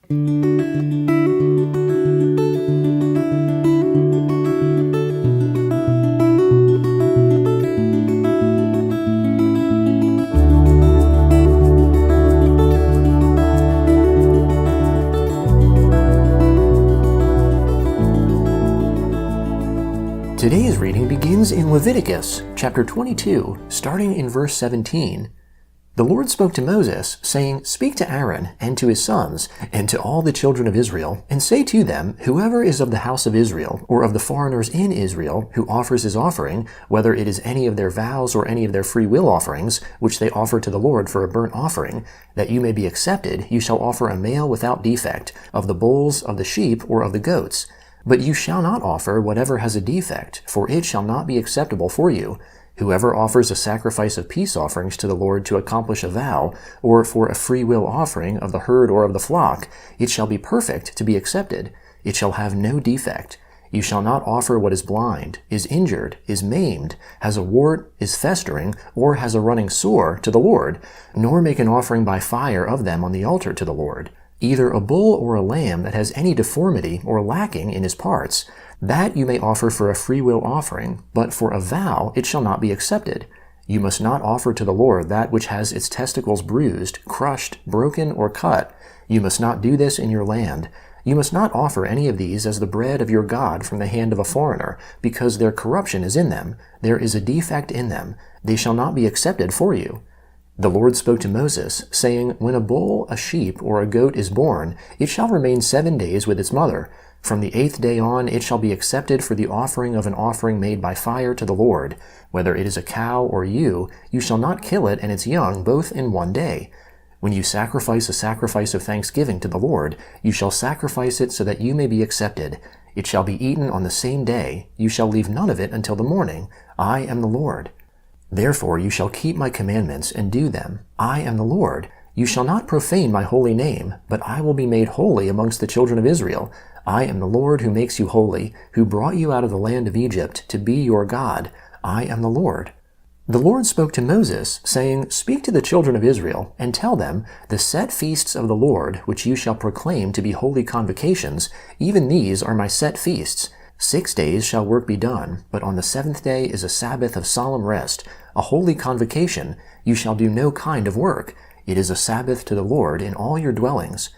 Today's reading begins in Leviticus, chapter 22, starting in verse 17. The Lord spoke to Moses, saying, "Speak to Aaron and to his sons, and to all the children of Israel, and say to them, whoever is of the house of Israel, or of the foreigners in Israel, who offers his offering, whether it is any of their vows or any of their free will offerings, which they offer to the Lord for a burnt offering, that you may be accepted, you shall offer a male without defect, of the bulls, of the sheep, or of the goats. But you shall not offer whatever has a defect, for it shall not be acceptable for you. Whoever offers a sacrifice of peace offerings to the Lord to accomplish a vow, or for a free will offering of the herd or of the flock, it shall be perfect to be accepted. It shall have no defect. You shall not offer what is blind, is injured, is maimed, has a wart, is festering, or has a running sore to the Lord, nor make an offering by fire of them on the altar to the Lord. Either a bull or a lamb that has any deformity or lacking in his parts, that you may offer for a free will offering, but for a vow it shall not be accepted. You must not offer to the Lord that which has its testicles bruised, crushed, broken, or cut. You must not do this in your land. You must not offer any of these as the bread of your God from the hand of a foreigner, because their corruption is in them. There is a defect in them. They shall not be accepted for you. The Lord spoke to Moses, saying, When a bull, a sheep, or a goat is born, it shall remain 7 days with its mother. From the 8th day on it shall be accepted for the offering of an offering made by fire to the Lord. Whether it is a cow or you shall not kill it and its young both in 1 day. When you sacrifice a sacrifice of thanksgiving to the Lord, you shall sacrifice it so that you may be accepted. It shall be eaten on the same day. You shall leave none of it until the morning. I am the Lord. Therefore you shall keep my commandments and do them. I am the Lord. You shall not profane my holy name, but I will be made holy amongst the children of Israel. I am the Lord who makes you holy, who brought you out of the land of Egypt to be your God. I am the Lord. The Lord spoke to Moses, saying, Speak to the children of Israel, and tell them, The set feasts of the Lord, which you shall proclaim to be holy convocations, even these are my set feasts. 6 days shall work be done, but on the 7th day is a Sabbath of solemn rest, a holy convocation. You shall do no kind of work. It is a Sabbath to the Lord in all your dwellings.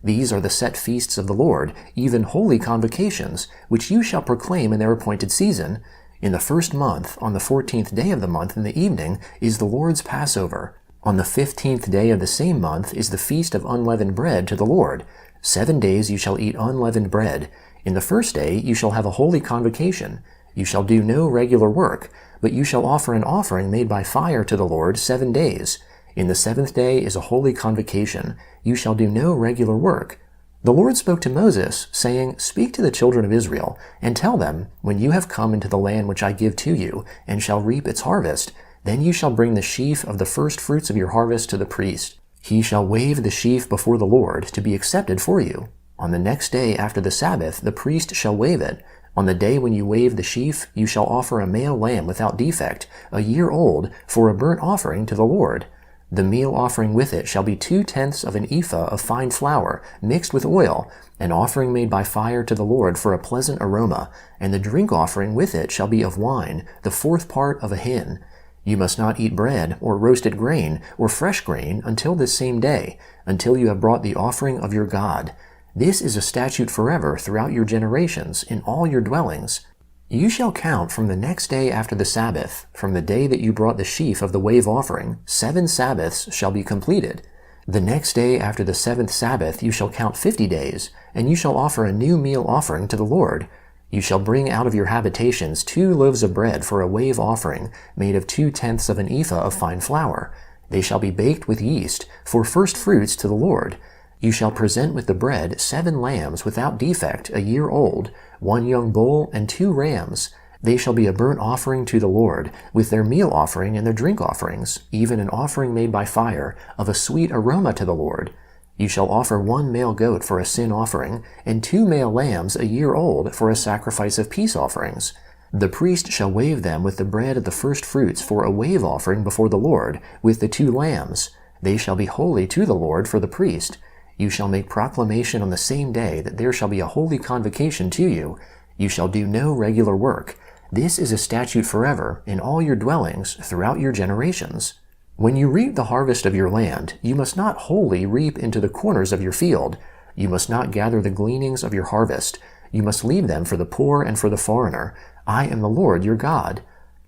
These are the set feasts of the Lord, even holy convocations, which you shall proclaim in their appointed season. In the 1st month, on the 14th day of the month in the evening, is the Lord's Passover. On the 15th day of the same month is the feast of unleavened bread to the Lord. 7 days you shall eat unleavened bread. In the 1st day you shall have a holy convocation. You shall do no regular work, but you shall offer an offering made by fire to the Lord 7 days. In the 7th day is a holy convocation. You shall do no regular work. The Lord spoke to Moses, saying, Speak to the children of Israel, and tell them, When you have come into the land which I give to you, and shall reap its harvest, then you shall bring the sheaf of the first fruits of your harvest to the priest. He shall wave the sheaf before the Lord to be accepted for you. On the next day after the Sabbath the priest shall wave it. On the day when you wave the sheaf, you shall offer a male lamb without defect, a year old, for a burnt offering to the Lord. The meal offering with it shall be 2/10 of an ephah of fine flour, mixed with oil, an offering made by fire to the Lord for a pleasant aroma, and the drink offering with it shall be of wine, the 4th part of a hin. You must not eat bread, or roasted grain, or fresh grain, until this same day, until you have brought the offering of your God. This is a statute forever throughout your generations, in all your dwellings. You shall count from the next day after the Sabbath, from the day that you brought the sheaf of the wave offering. 7 Sabbaths shall be completed. The next day after the 7th Sabbath you shall count 50 days, and you shall offer a new meal offering to the Lord. You shall bring out of your habitations 2 loaves of bread for a wave offering, made of 2/10 of an ephah of fine flour. They shall be baked with yeast, for first fruits to the Lord. You shall present with the bread 7 lambs without defect, a year old, 1 young bull, and 2 rams. They shall be a burnt offering to the Lord, with their meal offering and their drink offerings, even an offering made by fire, of a sweet aroma to the Lord. You shall offer 1 male goat for a sin offering, and 2 male lambs a year old for a sacrifice of peace offerings. The priest shall wave them with the bread of the first fruits for a wave offering before the Lord, with the 2 lambs. They shall be holy to the Lord for the priest. You shall make proclamation on the same day that there shall be a holy convocation to you. You shall do no regular work. This is a statute forever in all your dwellings throughout your generations. When you reap the harvest of your land, you must not wholly reap into the corners of your field. You must not gather the gleanings of your harvest. You must leave them for the poor and for the foreigner. I am the Lord your God.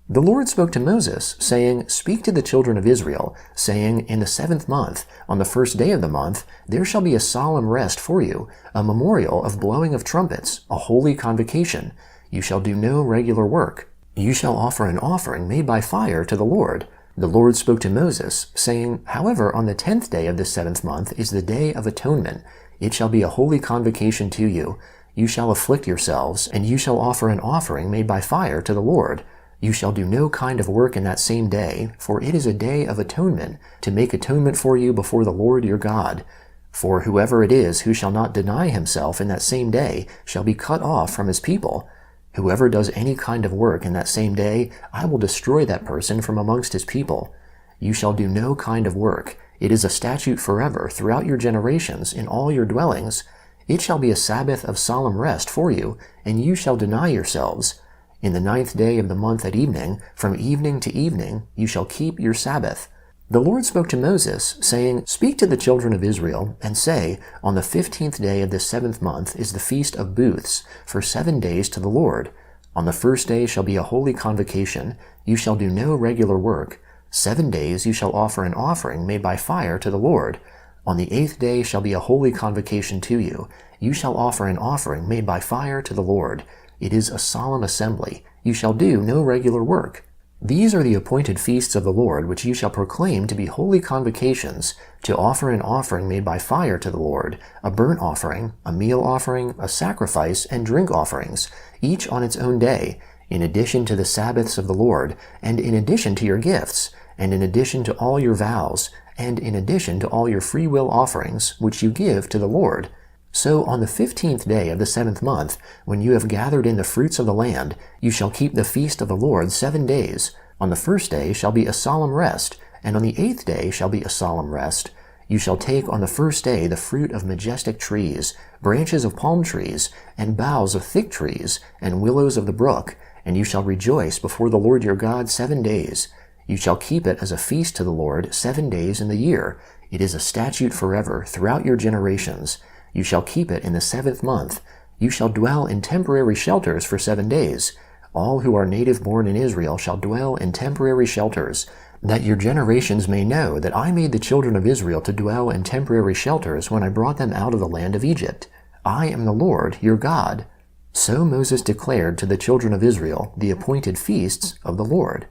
The Lord spoke to Moses, saying, Speak to the children of Israel, saying, In the 7th month, on the 1st day of the month, there shall be a solemn rest for you, a memorial of blowing of trumpets, a holy convocation. You shall do no regular work. You shall offer an offering made by fire to the Lord. The Lord spoke to Moses, saying, However, on the 10th day of this 7th month is the day of atonement. It shall be a holy convocation to you. You shall afflict yourselves, and you shall offer an offering made by fire to the Lord. You shall do no kind of work in that same day, for it is a day of atonement, to make atonement for you before the Lord your God. For whoever it is who shall not deny himself in that same day shall be cut off from his people. Whoever does any kind of work in that same day, I will destroy that person from amongst his people. You shall do no kind of work. It is a statute forever throughout your generations in all your dwellings. It shall be a Sabbath of solemn rest for you, and you shall deny yourselves. In the 9th day of the month at evening, from evening to evening, you shall keep your Sabbath. The Lord spoke to Moses, saying, Speak to the children of Israel, and say, On the 15th day of this 7th month is the Feast of Booths, for 7 days to the Lord. On the 1st day shall be a holy convocation. You shall do no regular work. 7 days you shall offer an offering made by fire to the Lord. On the 8th day shall be a holy convocation to you. You shall offer an offering made by fire to the Lord. It is a solemn assembly. You shall do no regular work. These are the appointed feasts of the Lord, which you shall proclaim to be holy convocations, to offer an offering made by fire to the Lord, a burnt offering, a meal offering, a sacrifice, and drink offerings, each on its own day, in addition to the Sabbaths of the Lord, and in addition to your gifts, and in addition to all your vows, and in addition to all your freewill offerings, which you give to the Lord. So on the 15th day of the 7th month, when you have gathered in the fruits of the land, you shall keep the feast of the Lord 7 days. On the 1st day shall be a solemn rest, and on the 8th day shall be a solemn rest. You shall take on the 1st day the fruit of majestic trees, branches of palm trees, and boughs of thick trees, and willows of the brook, and you shall rejoice before the Lord your God 7 days. You shall keep it as a feast to the Lord 7 days in the year. It is a statute forever throughout your generations. You shall keep it in the 7th month. You shall dwell in temporary shelters for 7 days. All who are native-born in Israel shall dwell in temporary shelters, that your generations may know that I made the children of Israel to dwell in temporary shelters when I brought them out of the land of Egypt. I am the Lord, your God. So Moses declared to the children of Israel the appointed feasts of the Lord.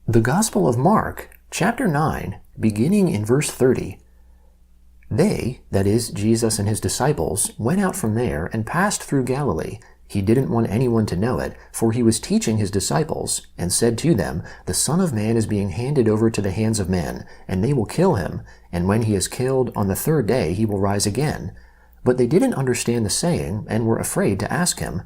The Gospel of Mark, chapter 9, beginning in verse 30. They, that is, Jesus and his disciples, went out from there and passed through Galilee. He didn't want anyone to know it, for he was teaching his disciples, and said to them, The Son of Man is being handed over to the hands of men, and they will kill him, and when he is killed, on the 3rd day he will rise again. But they didn't understand the saying, and were afraid to ask him.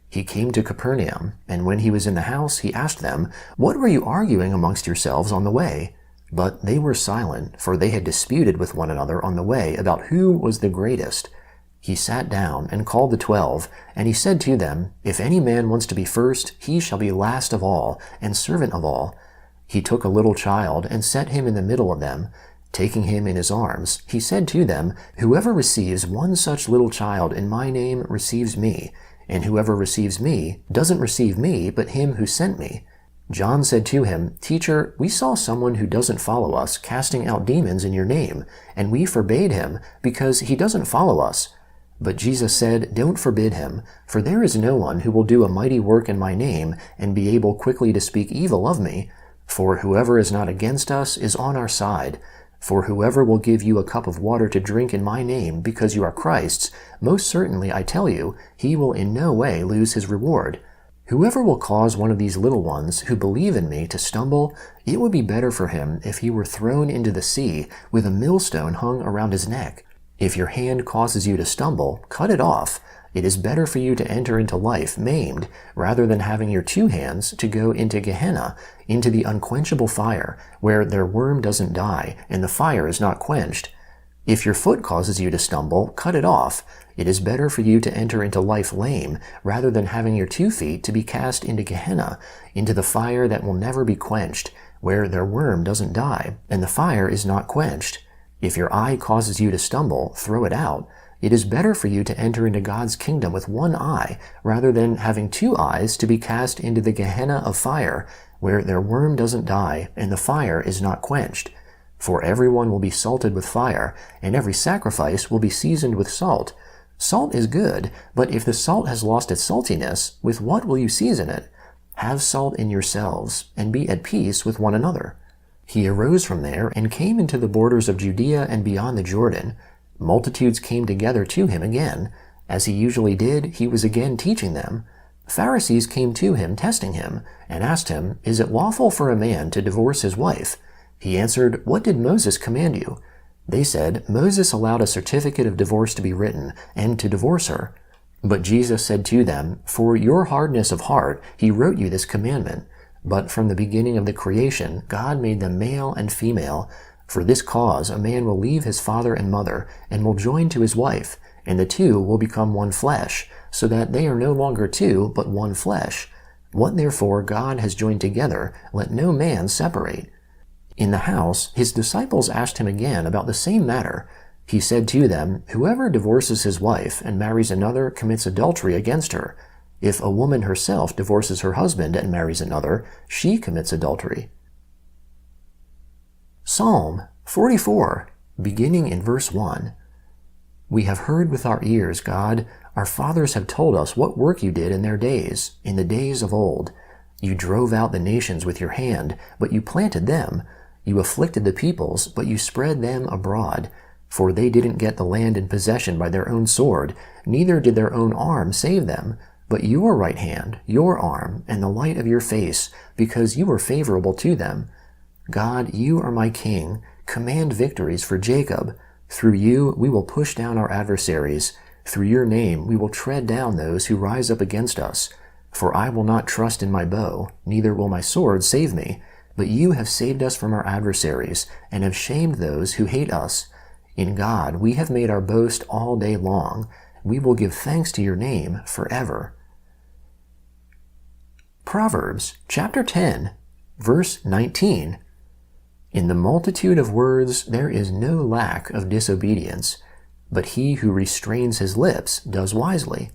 He came to Capernaum, and when he was in the house, he asked them, What were you arguing amongst yourselves on the way? But they were silent, for they had disputed with one another on the way about who was the greatest. He sat down and called the 12, and he said to them, If any man wants to be first, he shall be last of all, and servant of all. He took a little child and set him in the middle of them. Taking him in his arms, he said to them, Whoever receives one such little child in my name receives me, and whoever receives me doesn't receive me, but him who sent me. John said to him, Teacher, we saw someone who doesn't follow us casting out demons in your name, and we forbade him, because he doesn't follow us. But Jesus said, Don't forbid him, for there is no one who will do a mighty work in my name, and be able quickly to speak evil of me. For whoever is not against us is on our side. For whoever will give you a cup of water to drink in my name, because you are Christ's, most certainly I tell you, he will in no way lose his reward. Whoever will cause one of these little ones who believe in me to stumble, it would be better for him if he were thrown into the sea with a millstone hung around his neck. If your hand causes you to stumble, cut it off. It is better for you to enter into life maimed, rather than having your 2 hands to go into Gehenna, into the unquenchable fire, where their worm doesn't die, and the fire is not quenched. If your foot causes you to stumble, cut it off. It is better for you to enter into life lame, rather than having your 2 feet to be cast into Gehenna, into the fire that will never be quenched, where their worm doesn't die, and the fire is not quenched. If your eye causes you to stumble, throw it out. It is better for you to enter into God's kingdom with 1 eye, rather than having 2 eyes to be cast into the Gehenna of fire, where their worm doesn't die, and the fire is not quenched. For everyone will be salted with fire, and every sacrifice will be seasoned with salt. Salt is good, but if the salt has lost its saltiness, with what will you season it? Have salt in yourselves, and be at peace with one another. He arose from there and came into the borders of Judea and beyond the Jordan. Multitudes came together to him again. As he usually did, he was again teaching them. Pharisees came to him, testing him, and asked him, "Is it lawful for a man to divorce his wife?" He answered, "What did Moses command you?" They said, "Moses allowed a certificate of divorce to be written, and to divorce her." But Jesus said to them, "For your hardness of heart he wrote you this commandment. But from the beginning of the creation God made them male and female. For this cause a man will leave his father and mother, and will join to his wife, and the 2 will become 1 flesh, so that they are no longer 2, but 1 flesh. What therefore God has joined together, let no man separate." In the house, his disciples asked him again about the same matter. He said to them, "Whoever divorces his wife and marries another commits adultery against her. If a woman herself divorces her husband and marries another, she commits adultery." Psalm 44, beginning in verse 1. We have heard with our ears, God. Our fathers have told us what work you did in their days, in the days of old. You drove out the nations with your hand, but you planted them. You afflicted the peoples, but you spread them abroad. For they didn't get the land in possession by their own sword, neither did their own arm save them, but your right hand, your arm, and the light of your face, because you were favorable to them. God, you are my king. Command victories for Jacob. Through you we will push down our adversaries. Through your name we will tread down those who rise up against us. For I will not trust in my bow, neither will my sword save me. But you have saved us from our adversaries, and have shamed those who hate us. In God we have made our boast all day long. We will give thanks to your name forever. Proverbs chapter 10, verse 19. In the multitude of words there is no lack of disobedience, but he who restrains his lips does wisely.